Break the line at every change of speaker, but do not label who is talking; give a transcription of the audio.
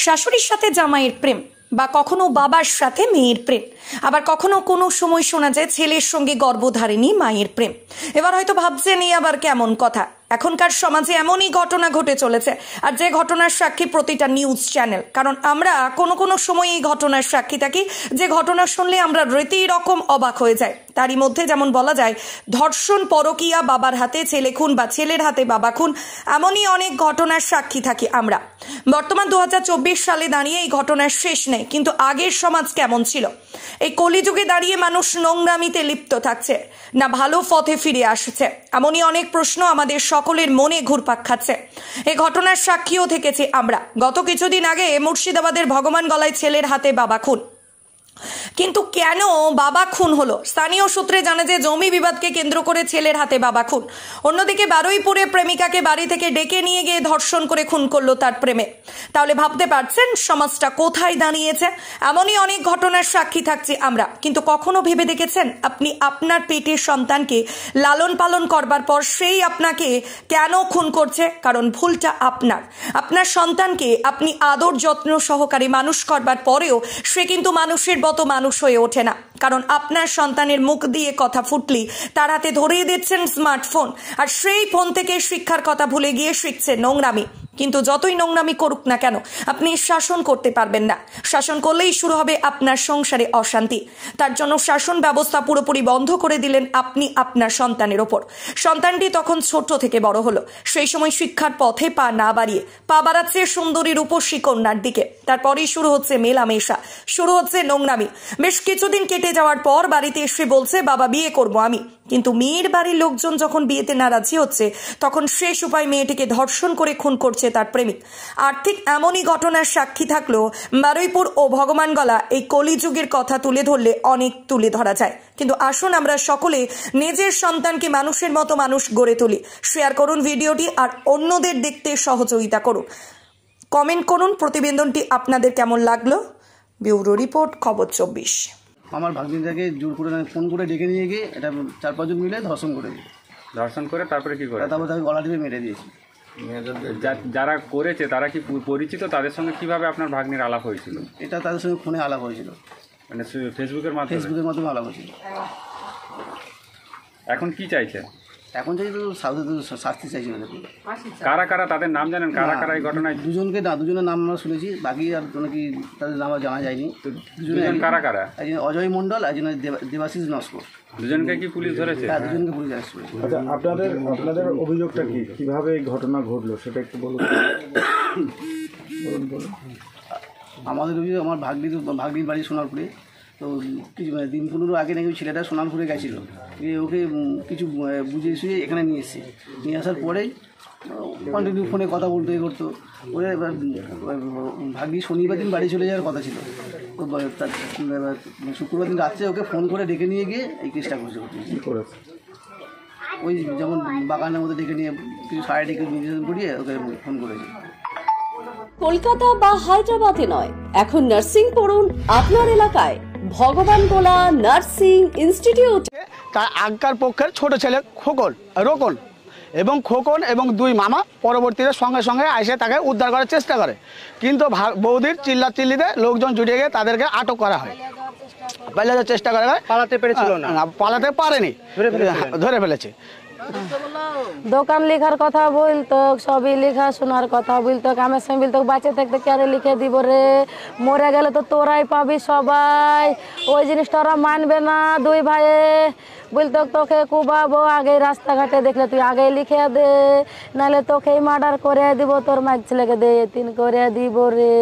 শাশুড়ির সাথে জামাইয়ের প্রেম বা কখনো বাবার সাথে মেয়ের প্রেম, আবার কখনো কোনো সময় শোনা যায় ছেলের সঙ্গে গর্ভধারিণী মায়ের প্রেম। এবার হয়তো ভাবছেন এই আবার কেমন কথা। এখনকার সমাজে এমনই ঘটনা ঘটে চলেছে, আর যে ঘটনার সাক্ষী প্রতিটা নিউজ চ্যানেল। কারণ আমরা কোনো সময় এই ঘটনার সাক্ষী থাকি, যে ঘটনা শুনলে আমরা রীতি রকম অবাক হয়ে যাই। তারই মধ্যে যেমন বলা যায় ধর্ষণ, পরকীয়া, বাবার হাতে ছেলে খুন বা ছেলের হাতে বাবা খুন, এমনই অনেক ঘটনার সাক্ষী থাকি আমরা। বর্তমান 2024 সালে দাঁড়িয়ে এই ঘটনার শেষ নেই, কিন্তু আগের সমাজ কেমন ছিল? এই কলিযুগে দাঁড়িয়ে মানুষ নোংরামিতে লিপ্ত থাকছে না ভালো পথে ফিরে আসছে? এমনই অনেক প্রশ্ন আমাদের সকলের মনে ঘুরপাক খাচ্ছে। এই ঘটনার সাক্ষীও থেকেছি আমরা। গত কিছুদিন আগে মুর্শিদাবাদের ভগবান গলায় ছেলের হাতে বাবা খুন। কিন্তু কেন বাবা খুন হলো? স্থানীয় সূত্রে জানা যায় জমি বিবাদকে কেন্দ্র করে ছেলের হাতে বাবা খুন। অন্যদিকে বারুইপুরে প্রেমিকাকে বাড়ি থেকে ডেকে নিয়ে গিয়ে ধর্ষণ করে খুন করলো তার প্রেমে। তাহলে ভাবতে পারছেন সমাজটা কোথায় দাঁড়িয়েছে? এমনই অনেক ঘটনার সাক্ষী থাকছি আমরা। কিন্তু কখনো ভেবে দেখেছেন আপনি আপনার পেটের সন্তানকে লালন পালন করবার পর সেই আপনাকে কেন খুন করছে? কারণ ভুলটা আপনার। আপনার সন্তানকে আপনি আদর যত্ন সহকারে মানুষ করবার পরেও সে কিন্তু মানুষের মতো মানুষ হয়ে ওঠে না। কারণ আপনার সন্তানের মুখ দিয়ে কথা ফুটলি তার হাতে ধরিয়ে দিচ্ছেন স্মার্টফোন, আর সেই ফোন থেকে শিক্ষার কথা ভুলে গিয়ে শিখছে নোংরামি। কিন্তু যতই নোংরামি করুক না কেন আপনি শাসন করতে পারবেন না। শাসন করলেই শুরু হবে আপনার সংসারে অশান্তি। তার জন্য শাসন ব্যবস্থা পুরোপুরি বন্ধ করে দিলেন আপনি আপনার সন্তানের ওপর। সন্তানটি তখন ছোট থেকে বড় হলো, সেই সময় শিক্ষার পথে পা না বাড়িয়ে পা বাড়াচ্ছে সুন্দরী রূপসী কন্যার দিকে। তারপরেই শুরু হচ্ছে মেলামেশা, শুরু হচ্ছে নোংরামি। বেশ কিছুদিন কেটে যাওয়ার পর বাড়িতে এসে বলছে বাবা বিয়ে করব আমি। কিন্তু মেয়ের বাড়ির লোকজন যখন বিয়েতে নারাজি হচ্ছে তখন শেষ উপায় মেয়েটিকে ধর্ষণ করে খুন করছে তার প্রেমিক। আর ঠিক এমনই ঘটনার সাক্ষী থাকলেও বারুইপুর ও ভগবানগলা এই কলিযুগের কথা তুলে ধরলে অনেক তুলে ধরা যায়। কিন্তু আসুন আমরা সকলে নিজের সন্তানকে মানুষের মতো মানুষ গড়ে তুলি। শেয়ার করুন ভিডিওটি আর অন্যদের দেখতে সহযোগিতা করুন। কমেন্ট করুন প্রতিবেদনটি আপনাদের কেমন লাগলো। ব্যুরো রিপোর্ট, খবর 24।
আমার ভাগ্নিটাকে জোর করে ফোন করে ডেকে নিয়ে গিয়ে এটা 4-5 জন মিলে ধর্ষণ করে দিই।
ধর্ষণ করে তারপরে কি করে?
তারপর তাকে গলা টিপে মেরে দিয়েছি।
যারা করেছে তারা কি পরিচিত? তাদের সঙ্গে কিভাবে আপনার ভাগ্নির আলাপ হয়েছিল?
এটা তাদের সঙ্গে ফোনে আলাপ হয়েছিল,
মানে ফেসবুকের
মাধ্যমে আলাপ হয়েছিল।
এখন কি চাইছে?
এখন চাই তো শাস্তি চাইছিল।
কারা কারা তাদের নাম জানেন? কারা কারা এই ঘটনায়?
দুজনের নাম আমরা শুনেছি, বাকি আর নাকি তাদের নাম জানা যায়নি।
দুজন কারা কারা?
একজন অজয় মণ্ডল, একজন দেবাশিস নস্কর।
দুজনকে কি পুলিশ ধরেছে?
হ্যাঁ, দুজনকে পুলিশ অ্যারেস্ট করেছে।
আচ্ছা, আপনাদের অভিযোগটা কি, কিভাবে এই ঘটনা ঘটলো সেটা একটু বলুন।
আমাদের অভিযোগ, আমার ভাগ্নির বাড়ি সোনারপুরে। তো কিছু দিন 15 আগে নাকি ছেলেটা সোনারপুরে গেছিলো, ওকে কিছু বুঝিয়ে শুয়ে এখানে নিয়ে এসেছি। নিয়ে আসার পরেই কন্টিনিউ ফোনে কথা বলতে করতো। ওরা এবার ভাগ্নি শনিবার দিন বাড়ি চলে যাওয়ার কথা ছিল, তো শুক্রবার দিন রাত্রে ওকে ফোন করে ডেকে নিয়ে গিয়ে এই কেসটা করেছে। ওই যেমন বাগানের মধ্যে ডেকে নিয়ে কিছু সাইড ডেকে নির্যাতন করিয়ে ওকে ফোন করেছে।
কলকাতা বা হায়দ্রাবাদে নয়, এখন নার্সিং পড়ুন আপনার এলাকায় ভগবানগোলা নার্সিং ইনস্টিটিউট।
তার আগকার পক্ষের ছোট ছেলে রোকন এবং 2 মামা পরবর্তীতে সঙ্গে সঙ্গে এসে তাকে উদ্ধার করার চেষ্টা করে, কিন্তু বৌদির চিল্লাচিল্লিতে লোকজন জুটে গিয়ে তাদেরকে আটক করা হয়। পালাতে চেষ্টা করা হয়, পালাতে পেরেছিল না, পালাতে পারেনি, ধরে ফেলেছে।
দোকান লেখার কথা বলতো, সবই লেখা শোনার কথা বলতো। আমার সঙ্গে বলতো বাচ্চা থাকতে ক্যারে লিখে দিব রে, মরে গেলে তো তোরাই পাবি সবাই। ওই জিনিসটা ওরা মানবে না। 2 ভাইয়ে বলতো তোকে কুবাবো, আগে রাস্তাঘাটে দেখলে তুই আগে লিখে দে, নাহলে তোকেই মার্ডার করে দিব, তোর মাইক ছেলেকে দিয়ে 3 করে দিব রে।